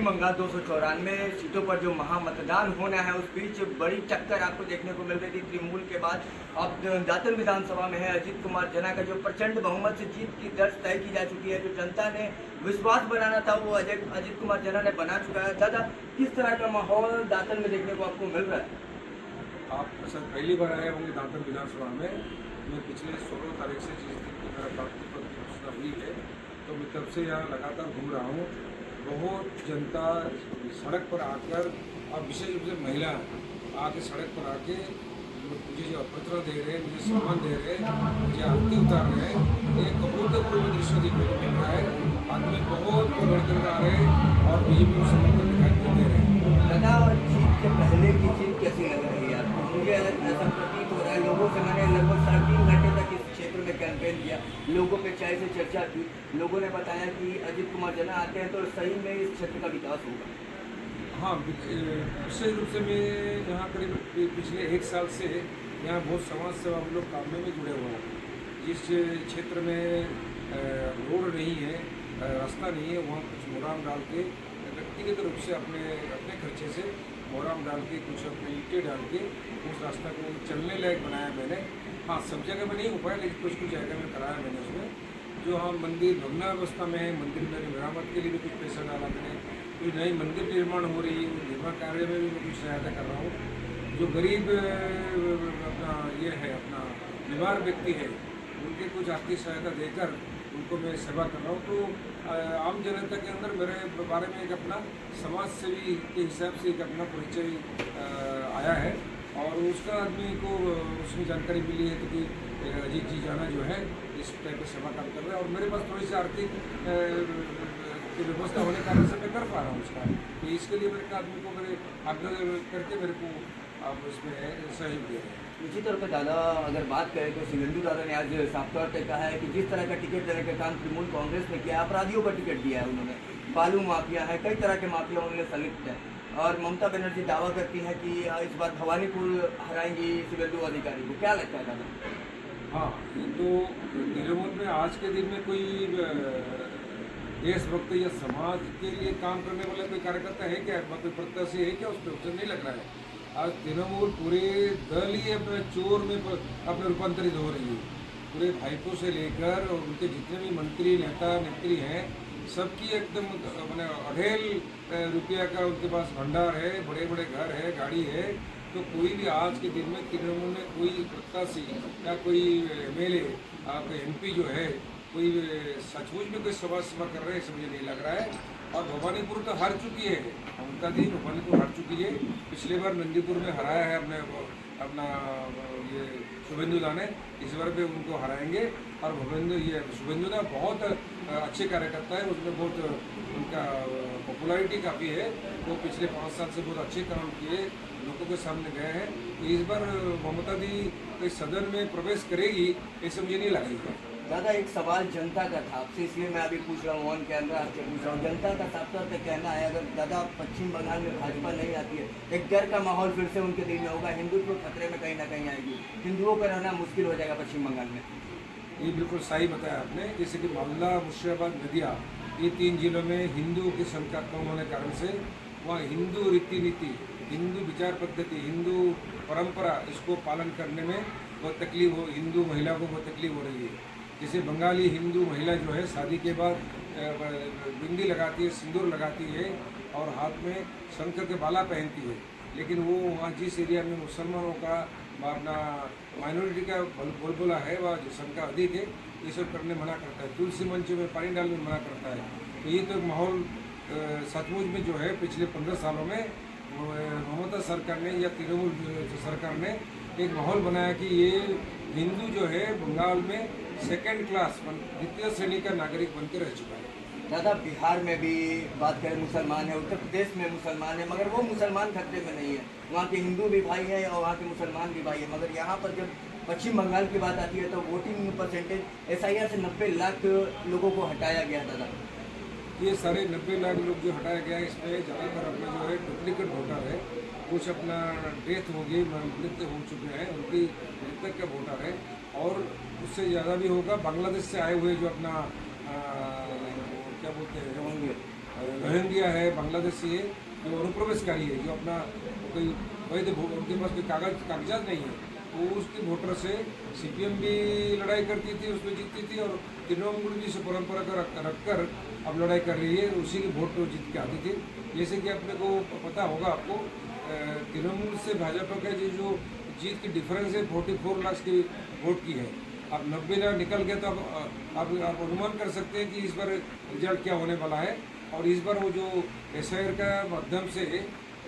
पश्चिम बंगाल 294 सीटों पर जो महामतदान होना है उस बीच बड़ी टक्कर आपको देखने को मिल रही थी तृणमूल के बाद। अब दादर विधानसभा में है अजीत कुमार जना का जो प्रचंड बहुमत से जीत की दर्ज तय की जा चुकी है। जो जनता ने विश्वास बनाना था वो अजीत कुमार जना ने बना चुका है। दादा, किस तरह का माहौल दादर में देखने को आपको मिल रहा है? आप शायद पहली बार आए होंगे दादर विधानसभा में। मैं पिछले 16 तारीख से जिस दिन की मेरा प्राप्ति पत्र की घोषणा हुई है तो मैं तब से यहाँ लगातार घूम रहा हूँ। बहुत जनता सड़क पर आकर और विशेष रूप से महिला आके सड़क पर आके मुझे जो अभ्यर्थना दे रहे हैं, मुझे सम्मान दे रहे हैं, मुझे आरती उतार रहे हैं, एक अभूतपूर्व दृश्य देखने को मिल रहा है। आदमी बहुत बढ़कर आ रहे हैं और बीजेपी को समर्थन दिखाई दे रहे हैं। दादा, जीत के पहले की जीत कैसी लग रही है आपको? मुझे ऐसा प्रतीत हो रहा है, लोगों से मैंने लगभग 3.5 घंटे तक इस क्षेत्र में कैंपेन किया, लोगों के चाय से चर्चा की। लोगों ने बताया कि अजीत कुमार जना आते हैं तो सही में इस क्षेत्र का विकास होगा। हाँ, विशेष रूप से मैं यहाँ करीब पिछले 1 साल से यहाँ बहुत समाज सेवा हम लोग काम में जुड़े हुए हैं। जिस क्षेत्र में रोड नहीं है, रास्ता नहीं है, वहाँ कुछ मोराम डाल के व्यक्तिगत रूप से अपने खर्चे से मोराम डाल के कुछ अपने ईंटें डाल के उस रास्ता को चलने लायक बनाया मैंने। हाँ, सब जगह में नहीं हो पाया लेकिन कुछ जगह में कराया मैंने उसमें। जो हाँ मंदिर भग्नावस्था में है, मंदिर में मरम्मत के लिए भी कुछ पैसा डाला मैंने। कोई नई मंदिर निर्माण हो रही है, निर्माण कार्य में भी मैं कुछ सहायता कर रहा हूँ। जो गरीब अपना ये है अपना बीमार व्यक्ति है उनके कुछ आर्थिक सहायता देकर उनको मैं सेवा कर रहा हूँ। तो आम जनता के अंदर मेरे बारे में एक अपना समाज सेवी के हिसाब से एक अपना परिचय आया है और उसका आदमी को उसमें जानकारी मिली है तो कि अजीत जी जाना जो है इस टाइप का सेवा काम कर रहा है और मेरे पास थोड़ी सी आर्थिक की व्यवस्था होने के कारण से मैं कर पा रहा हूँ उसका। तो इसके लिए मेरे आदमी को मेरे आग्रह करके मेरे को आप उसमें सहयोग दिया है। इसी तरह पे दादा, अगर बात करें तो शिवेंदु दादा ने आज साफ तौर पर कहा है कि जिस तरह का टिकट देने का काम तृणमूल कांग्रेस ने किया, अपराधियों का टिकट दिया है उन्होंने। बालू माफिया है, कई तरह के माफिया उन्होंने संलिप्त है। और ममता बनर्जी दावा करती है कि इस बार भवानीपुर हराएंगी शिवेंदु अधिकारी को। क्या लगता है दादा? हाँ, तो तृणमूल में आज के दिन में कोई देशभक्त या समाज के लिए काम करने वाला कोई कार्यकर्ता है क्या, कोई प्रत्याशी है क्या? उस पर नहीं लग रहा है। आज तृणमूल पूरे दल ही अपने चोर में अपने रूपांतरित हो रही है। पूरे भाइपों से लेकर और उनके जितने भी मंत्री नेता नेत्री हैं सबकी एकदम मैंने अढ़ेल रुपया का उनके पास भंडार है, बड़े बड़े घर है, गाड़ी है। तो कोई भी आज के दिन में तृणमूल में कोई प्रत्याशी या कोई MLA आपका MP जो है कोई सचमुच में कोई समाज सेवा कर रहे हैं ऐसा मुझे नहीं लग रहा है। और भवानीपुर तो हार चुकी है, ममता दी भवानीपुर हार चुकी है। पिछले बार नंदीपुर में हराया है अपना ये शुभेंदु दा ने, इस बार भी उनको हराएंगे। और शुभेंदु दा बहुत अच्छे कार्यकर्ता है, उसमें बहुत उनका पॉपुलैरिटी काफ़ी है। वो पिछले 5 साल से बहुत अच्छे काम किए, लोगों के सामने गए हैं। तो इस बार ममता दी इस सदन में प्रवेश करेगी ऐसे मुझे नहीं लगेगा। दादा, एक सवाल जनता का था आपसे, इसलिए मैं अभी पूछ रहा हूँ, ऑन कैमरा आपसे पूछ रहा हूँ। जनता का साफ तौर पर कहना है अगर दादा पश्चिम बंगाल में भाजपा नहीं आती है, एक डर का माहौल फिर से उनके दिल में होगा, हिंदुत्व खतरे में कहीं ना कहीं आएगी, हिंदुओं का रहना मुश्किल हो जाएगा पश्चिम बंगाल में। ये बिल्कुल सही बताया आपने। जैसे कि मालदा, मुर्शिदाबाद, नदिया, ये 3 जिलों में हिंदुओं की संख्या कम होने के कारण से वहाँ हिंदू रीति नीति, हिंदू विचार पद्धति, हिंदू परंपरा इसको पालन करने में बहुत तकलीफ हो, हिंदू महिला को बहुत तकलीफ हो रही है। जैसे बंगाली हिंदू महिला जो है शादी के बाद बिंदी लगाती है, सिंदूर लगाती है और हाथ में शंख के बाला पहनती है। लेकिन वो वहाँ जिस एरिया में मुसलमानों का अपना माइनॉरिटी का बोलबोला है वह संख्या अधिक है, ये सब करने मना करता है। तुलसी मंच में पानी डालने मना करता है। तो ये तो माहौल सचमुच में जो है पिछले 15 सालों में ममता सरकार ने या तृणमूल सरकार ने एक माहौल बनाया कि ये हिंदू जो है बंगाल में सेकंड क्लास द्वितीय श्रेणी का नागरिक बनकर रह चुका है। दादा, बिहार में भी बात करें मुसलमान है, उत्तर प्रदेश में मुसलमान है, मगर वो मुसलमान खतरे में नहीं है। वहाँ के हिंदू भी भाई हैं और वहाँ के मुसलमान भी भाई हैं। मगर यहाँ पर जब पश्चिम बंगाल की बात आती है तो वोटिंग परसेंटेज SIR से 90 लाख लोगों को हटाया गया। दादा, ये सारे 90 लाख लोग जो हटाया गया है इसमें ज़्यादातर अपना जो है डुप्लीकेट वोटर है। कुछ अपना डेथ हो गई, मृत्यु हो चुके हैं, उनकी मृतक का वोटर है। और उससे ज़्यादा भी होगा बांग्लादेश से आए हुए जो अपना क्या बोलते हैं रोहिंग्या है, बांग्लादेशी है, जो अनुप्रवेशकारी है, जो अपना कोई वैध उनके पास कोई कागजात नहीं है, वो उसके वोटर से सीपीएम भी लड़ाई करती थी, उसमें जीतती थी, और तृणमूल भी इस परंपरा को रखकर अब लड़ाई कर रही है, उसी की वोट तो जीत के आती थी। जैसे कि अपने को पता होगा आपको, तृणमूल से भाजपा का जो जीत की डिफरेंस है 44 लाख की वोट की है। अब 90 लाख निकल गया, तो अब आप अनुमान कर सकते हैं कि इस बार रिजल्ट क्या होने वाला है। और इस बार वो जो एसआईआर का माध्यम से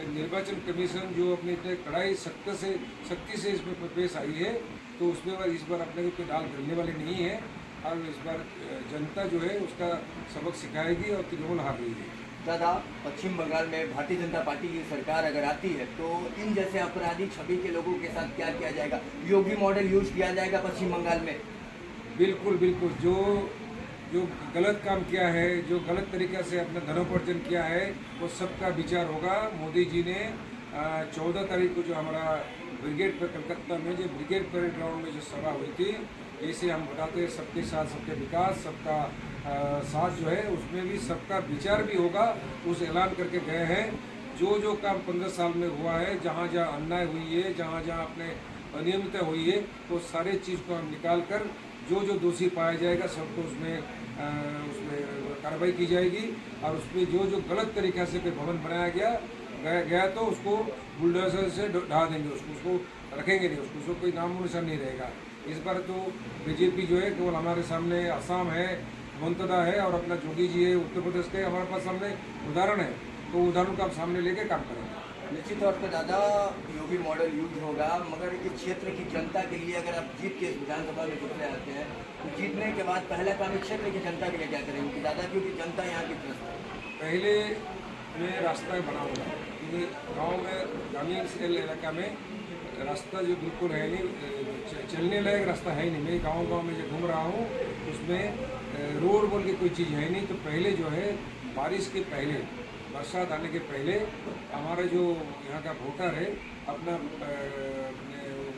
निर्वाचन कमीशन जो अपने इतने कड़ाई सख्ती से इसमें पेश आई है, तो उसमें इस बार अपने को कोई डाल गिरने वाली नहीं है, और इस बार जनता जो है उसका सबक सिखाएगी और तृणमूल हार रही है। दादा, पश्चिम बंगाल में भारतीय जनता पार्टी की सरकार अगर आती है तो इन जैसे आपराधिक छवि के लोगों के साथ क्या किया जाएगा? योगी मॉडल यूज किया जाएगा पश्चिम बंगाल में? बिल्कुल बिल्कुल, जो गलत काम किया है, जो गलत तरीक़े से अपना धनोपार्जन किया है, वो सबका विचार होगा। मोदी जी ने 14 तारीख को जो हमारा ब्रिगेड पर कलकत्ता में जो ब्रिगेड परेड ग्राउंड में जो सभा हुई थी, जैसे हम बताते हैं सबके साथ सबके विकास, सबका साथ जो है, उसमें भी सबका विचार भी होगा, उस ऐलान करके गए हैं। जो काम 15 साल में हुआ है, जहाँ जहाँ अन्याय हुई है, जहाँ जहाँ अपने अनियमितता हुई है, वो सारे चीज़ को हम निकाल कर जो दोषी पाया जाएगा सबको उसमें कार्रवाई की जाएगी। और उसमें जो गलत तरीक़े से कोई भवन बनाया गया तो उसको बुलडोजर से ढा देंगे, उसको रखेंगे नहीं, उसको कोई नामो निशान नहीं रहेगा। इस बार तो बीजेपी जो है केवल हमारे सामने असम है, मुंतदा है, और अपना जोगी जी है उत्तर प्रदेश के, हमारे पास सामने उदाहरण है, तो उदाहरण को आप सामने लेके काम करेंगे। निश्चित तौर पर दादा, योगी मॉडल यूज होगा, मगर इस क्षेत्र की जनता के लिए अगर आप जीत के विधानसभा में जुटने आते हैं तो जीतने के बाद पहला काम इस क्षेत्र की जनता के लिए क्या करेंगे दादा, क्योंकि जनता यहाँ की तरफ है? पहले मैं रास्ता बनाऊँगा, क्योंकि गाँव में ग्रामीण इलाका में रास्ता जो बिल्कुल है नहीं, चलने लायक रास्ता है नहीं। मैं गांव में जो घूम रहा हूँ उसमें रोड बोल के कोई चीज़ है नहीं। तो पहले जो है बारिश के पहले, बरसात आने के पहले हमारा जो यहाँ का वोटर है अपना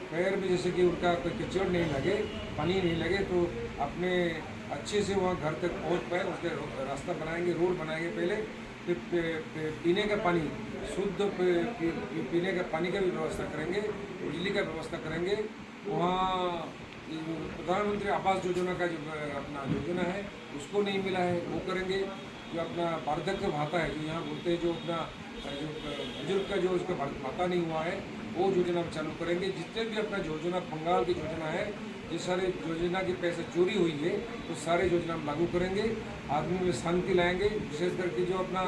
पैर में जैसे कि उनका कोई कीचड़ नहीं लगे, पानी नहीं लगे, तो अपने अच्छे से वहाँ घर तक पहुँच पाए, उसके रास्ता बनाएंगे, रोड बनाएंगे पहले, फिर पीने का पानी, शुद्ध पीने का पानी का भी व्यवस्था करेंगे, बिजली का व्यवस्था करेंगे। वहाँ प्रधानमंत्री आवास योजना का जो अपना योजना है उसको नहीं मिला है, वो करेंगे। जो अपना वार्धक्य भाता है, जो यहाँ बोलते हैं, जो अपना जो बुजुर्ग का जो उसका भाता नहीं हुआ है, वो योजना हम चालू करेंगे। जितने भी अपना योजना बंगाल की योजना है, जिस सारे योजना के पैसे चोरी हुई है, तो सारे योजना हम लागू करेंगे, आदमी में शांति लाएंगे। विशेष करके जो अपना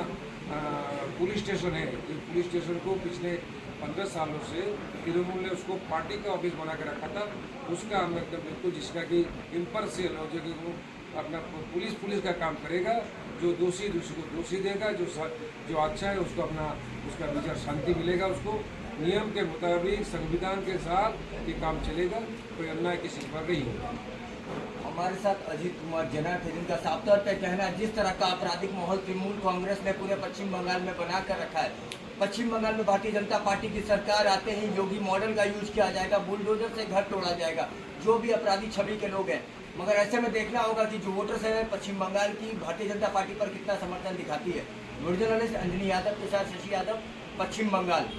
पुलिस स्टेशन है, इस पुलिस स्टेशन को पिछले 15 सालों से तृणमूल ने उसको पार्टी का ऑफिस बना के रखा था, उसका हम एकदम बिल्कुल, जिसका कि इम्पार्शियल हो, जो कि वो अपना पुलिस का काम करेगा, जो दोषी को दोषी देगा, जो अच्छा है उसको उसका विचार शांति मिलेगा, उसको नियम के मुताबिक संविधान के साथ ये काम चलेगा, कोई अन्याय किसी पर नहीं होगा। हमारे साथ अजीत कुमार जना थे, जिनका साफ तौर पर कहना है जिस तरह का आपराधिक माहौल तृणमूल कांग्रेस ने पूरे पश्चिम बंगाल में बना कर रखा है, पश्चिम बंगाल में भारतीय जनता पार्टी की सरकार आते ही योगी मॉडल का यूज किया जाएगा, बुलडोजर से घर तोड़ा जाएगा, जो भी अपराधी छवि के लोग हैं। मगर ऐसे में देखना होगा कि जो वोटर्स है पश्चिम बंगाल की भारतीय जनता पार्टी पर कितना समर्थन दिखाती है। वीडियो जर्नलिस्ट अंजनी यादव के साथ शशि यादव, पश्चिम बंगाल।